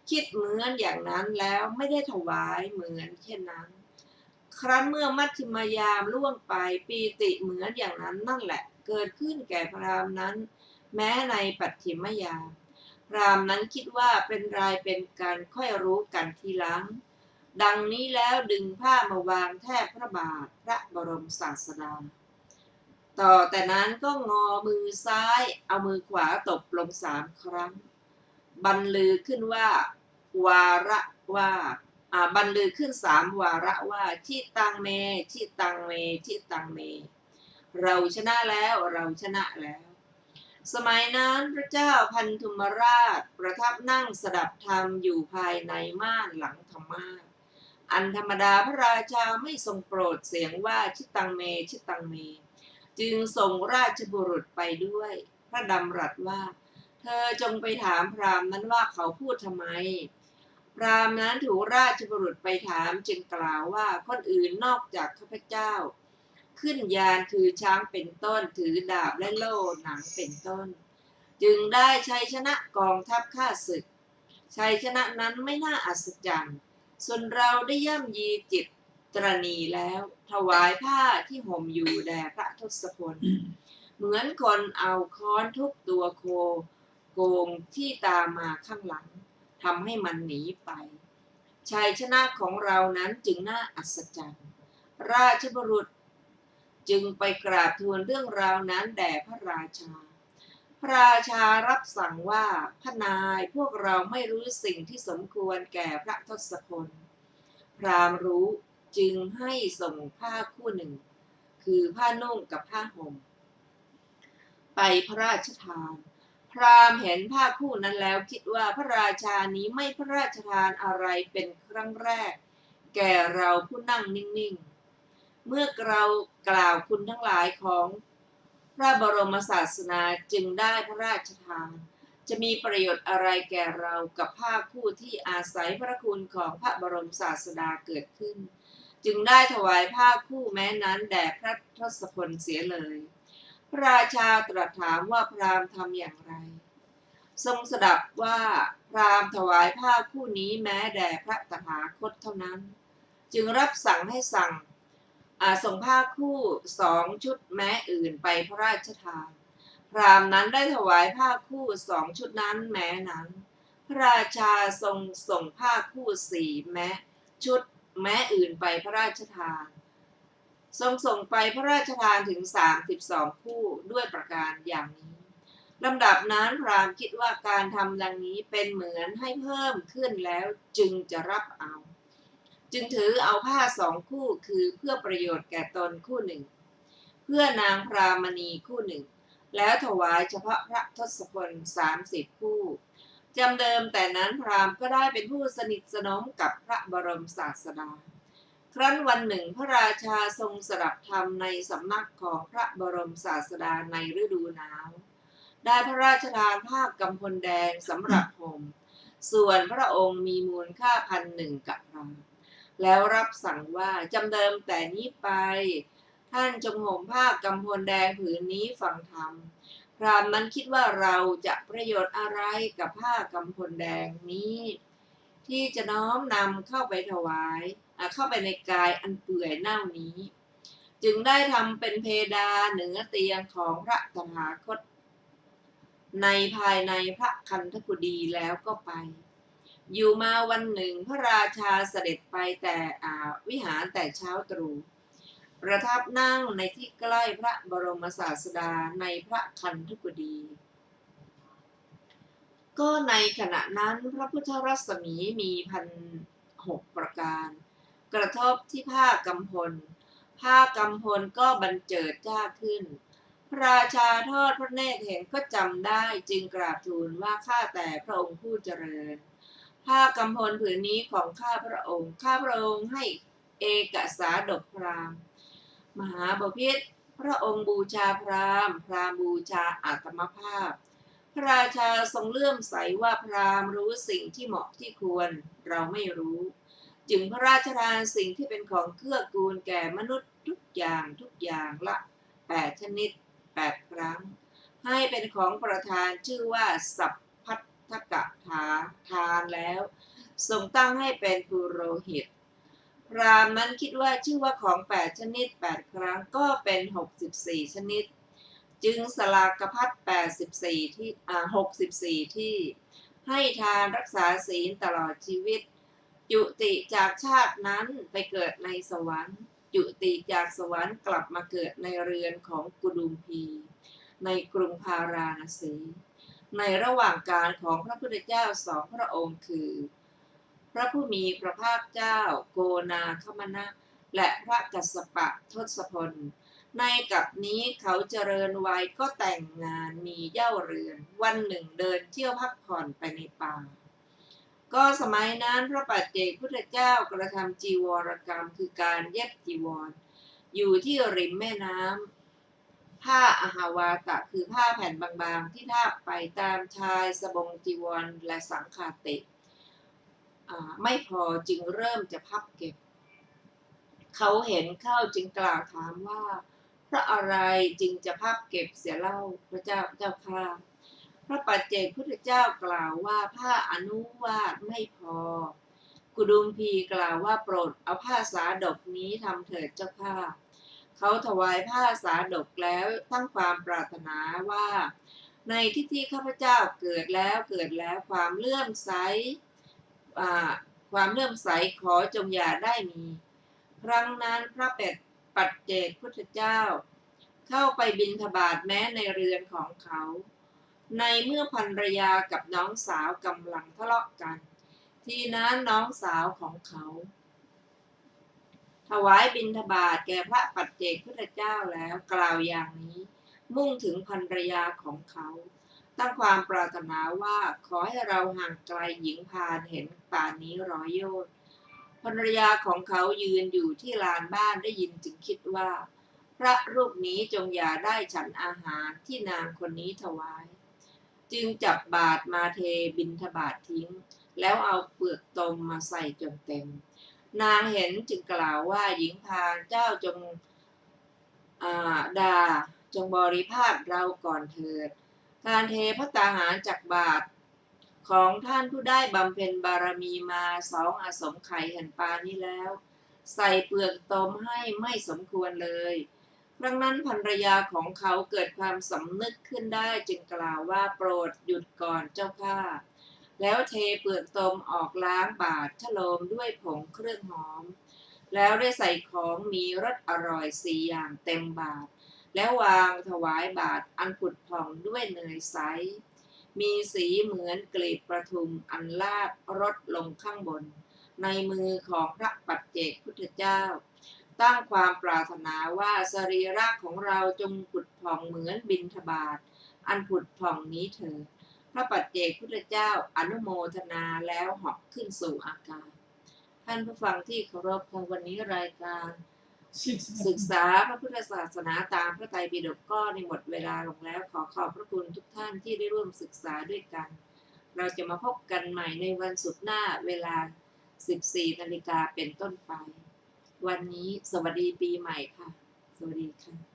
คิดเหมือนอย่างนั้นแล้วไม่ได้ถวายเหมือนเช่นนั้นครั้นเมื่อมัชฌิมยามล่วงไปปีติเหมือนอย่างนั้นนั่นแหละเกิดขึ้นแก่พราหมณ์นั้น แม้ในปัจฉิมยามพราหมณ์นั้นคิดว่าเป็นรายเป็นการค่อยรู้กันทีหลังดังนี้แล้วดึงผ้ามาวางแทบพระบาทพระบรมศาสดาต่อแต่นั้นก็งอมือซ้ายเอามือขวาตบลง3 ครั้งบรรลือขึ้นว่าวาระว่าบรรลือขึ้น3 วาระว่าชิตังเมชิตังเมชิตังเมเราชนะแล้วเราชนะแล้วสมัยนั้นพระเจ้าพันธุมราชประทับนั่งสดับธรรมอยู่ภายในม่านหลังธรรมาสน์อันธรรมดาพระราชาไม่ทรงโปรดเสียงว่าชิตังเมชิตังเมจึงส่งราชบุรุษไปด้วยพระดำรัสว่าเธอจงไปถามพราหมณ์นั้นว่าเขาพูดทำไมพราหมณ์นั้นถูกราชบุรุษไปถามจึงกล่าวว่าคนอื่นนอกจากข้าพเจ้าขึ้นยานคือช้างเป็นต้นถือดาบและโล่หนังเป็นต้นจึงได้ชัยชนะกองทัพข้าศึกชัยชนะนั้นไม่น่าอัศจรรย์ส่วนเราได้ย่ำยีจิตตรณีแล้วถวายผ้าที่ห่มอยู่แด่พระทศพลเหมือนคนเอาค้อนทุบตัวโคโกงที่ตามมาข้างหลังทำให้มันหนีไปชัยชนะของเรานั้นจึงน่าอัศจรรย์ราชบุรุษจึงไปกราบทูลเรื่องราวนั้นแด่พระราชาพระราชารับสั่งว่าพระนายพวกเราไม่รู้สิ่งที่สมควรแก่พระทศพลพราหมณ์รู้จึงให้ส่งผ้าคู่หนึ่งคือผ้านุ่งกับผ้าห่มไปพระราชทานพราหมณ์เห็นผ้าคู่นั้นแล้วคิดว่าพระราชานี้ไม่พระราชทานอะไรเป็นครั้งแรกแก่เราผู้นั่งนิ่งๆเมื่อเรากล่าวคุณทั้งหลายของพระบรมศาสนาจึงได้พระราชทานจะมีประโยชน์อะไรแก่เรากับผ้าคู่ที่อาศัยพระคุณของพระบรมศาสดาเกิดขึ้นจึงได้ถวายผ้าคู่แม้นั้นแด่พระทศพลเสียเลยพระราชาตรัสถามว่าพราหมณ์ทำอย่างไรทรงสดับว่าพราหมณ์ถวายผ้าคู่นี้แม้แด่พระตถาคตเท่านั้นจึงรับสั่งให้ส่งผ้าคู่2 ชุดแม้อื่นไปพระราชทานพราหมณ์นั้นได้ถวายผ้าคู่2 ชุดนั้นแม้นั้นพระราชาทรงส่งผ้าคู่4 ชุดแม้อื่นไปพระราชทานทรงส่งไปพระราชทานถึง32 คู่ด้วยประการอย่างนี้ลำดับนั้นพราหมณ์คิดว่าการทำดังนี้เป็นเหมือนให้เพิ่มขึ้นแล้วจึงจะรับเอาจึงถือเอาผ้า2 คู่คือเพื่อประโยชน์แก่ตนคู่หนึ่งเพื่อนางพรามณีคู่หนึ่งแล้วถวายเฉพาะพระทศพล30 คู่จำเดิมแต่นั้นพราหมณ์ก็ได้เป็นผู้สนิทสนมกับพระบรมศาสดาครั้นวันหนึ่งพระราชาทรงสดับธรรมในสำนักของพระบรมศาสดาในฤดูหนาวได้พระราชทานผ้ากำพลแดงสำหรับห่มส่วนพระองค์มีมูลค่า1,001 กัปราแล้วรับสั่งว่าจำเดิมแต่นี้ไปท่านจงห่มผ้ากำพลแดงผืนนี้ฟังธรรมพราหมณ์นั้นคิดว่าเราจะประโยชน์อะไรกับผ้ากำพลแดงนี้ที่จะน้อมนำเข้าไปถวายเข้าไปในกายอันเปื่อยเน่านี้จึงได้ทำเป็นเพดานเหนือเตียงของพระตถาคตในภายในพระคันธกุฎีแล้วก็ไปอยู่มาวันหนึ่งพระราชาเสด็จไปแต่วิหารแต่เช้าตรู่ประทับนั่งในที่ใกล้พระบรมศาสดาในพระคันธกุฎีก็ในขณะนั้นพระพุทธรัศมีมี1,600 ประการกระทบที่ผ้ากำพลก็บันเจิดจ้าขึ้นพระราชาทอดพระเนตรเห็นก็จำได้จึงกราบทูลว่าข้าแต่พระองค์ผู้เจริญผ้ากำพลผืนนี้ของข้าพระองค์ให้เอกสาดกพราหมณ์มหาบพิตรพระองค์บูชาพราหมณ์บูชาอาตมภาพพระราชาทรงเลื่อมใสว่าพราหมณ์รู้สิ่งที่เหมาะที่ควรเราไม่รู้จึงพระราชทานสิ่งที่เป็นของเกื้อกูลแก่มนุษย์ทุกอย่างละ8 ชนิด8 ครั้งให้เป็นของประทานชื่อว่าสัพพัท ทกะทานแล้วทรงตั้งให้เป็นปุโรหิตพราหมณ์นั้นคิดว่าชื่อว่าของ8ชนิด8ครั้งก็เป็น64ชนิดจึงสลากพัด84ที่64ที่ให้ทานรักษาศีลตลอดชีวิตจุติจากชาตินั้นไปเกิดในสวรรค์จุติจากสวรรค์กลับมาเกิดในเรือนของกุดุมพีในกรุงพาราณสีในระหว่างการของพระพุทธเจ้าสองพระองค์คือพระผู้มีพระภาคเจ้าโกนาคมนะและพระกัสสปะทศพลในกับนี้เขาเจริญวัยก็แต่งงานมีเย้าเรือนวันหนึ่งเดินเที่ยวพักผ่อนไปในป่าก็สมัยนั้นพระปัจเจกพุทธเจ้ากระทำจีวรกรรมคือการเย็บจีวรอยู่ที่ริมแม่น้ำผ้าอหาวาตะคือผ้าแผ่นบางๆที่ทาบไปตามชายสบงจีวรและสังฆาติไม่พอจึงเริ่มจะพับเก็บเขาเห็นเข้าจึงกล่าวถามว่าเพราะอะไรจึงจะพับเก็บเสียเล่าพระเจ้าค่ะพระปัจเจกพุทธเจ้ากล่าวว่าผ้าอนุวาตไม่พอกุดุมพีกล่าวว่าโปรดเอาผ้าสาดกนี้ทำเถิดเจ้าค่ะเขาถวายผ้าสาดกแล้วตั้งความปรารถนาว่าในที่ข้าพเจ้าเกิดแล้วความเลื่อมใสขอจงอย่าได้มีครั้งนั้นพระปัจเจกพุทธเจ้าเข้าไปบิณฑบาตแม้ในเรือนของเขาในเมื่อภรรยากับน้องสาวกำลังทะเลาะกันทีนั้นน้องสาวของเขาถวายบิณฑบาตแก่พระปัจเจกพุทธเจ้าแล้วกล่าวอย่างนี้มุ่งถึงภรรยาของเขาตั้งความปรารถนาว่าขอให้เราห่างไกลหญิงพาลเห็นป่านนี้100 โยชน์ภรรยาของเขายืนอยู่ที่ลานบ้านได้ยินจึงคิดว่าพระรูปนี้จงอย่าได้ฉันอาหารที่นางคนนี้ถวายจึงจับบาตรมาเทบิณฑบาตทิ้งแล้วเอาเปลือกตมมาใส่จนเต็มนางเห็นจึงกล่าวว่าหญิงพาลเจ้าจงจงบริภาคเราก่อนเถิดการเทพระตาหารจากบาตรของท่านผู้ได้บำเพ็ญบารมีมา2 อสงไขยแห่งปานนี้แล้วใส่เปลือกตมให้ไม่สมควรเลยครั้งนั้นภรรยาของเขาเกิดความสำนึกขึ้นได้จึงกล่าวว่าโปรดหยุดก่อนเจ้าค่ะแล้วเทเปลือกตมออกล้างบาตรฉโลมด้วยผงเครื่องหอมแล้วได้ใส่ของมีรสอร่อย4 อย่างเต็มบาตรแล้ววางถวายบาตรอันผุดผ่องด้วยเนยใสมีสีเหมือนกลีบประทุมอันลาดรดลงข้างบนในมือของพระปัจเจกพุทธเจ้าตั้งความปรารถนาว่าสรีระของเราจงผุดผ่องเหมือนบิณฑบาตอันผุดผ่องนี้เถิดพระปัจเจกพุทธเจ้าอนุโมทนาแล้วเหาะขึ้นสู่อากาศท่านผู้ฟังที่เคารพวันนี้รายการศึกษาพระพุทธศาสนาตามพระไตรปิฎกก็ในหมดเวลาลงแล้วขอขอบพระคุณทุกท่านที่ได้ร่วมศึกษาด้วยกันเราจะมาพบกันใหม่ในวันศุกร์หน้าเวลา 14 นาฬิกาเป็นต้นไปวันนี้สวัสดีปีใหม่ค่ะสวัสดีค่ะ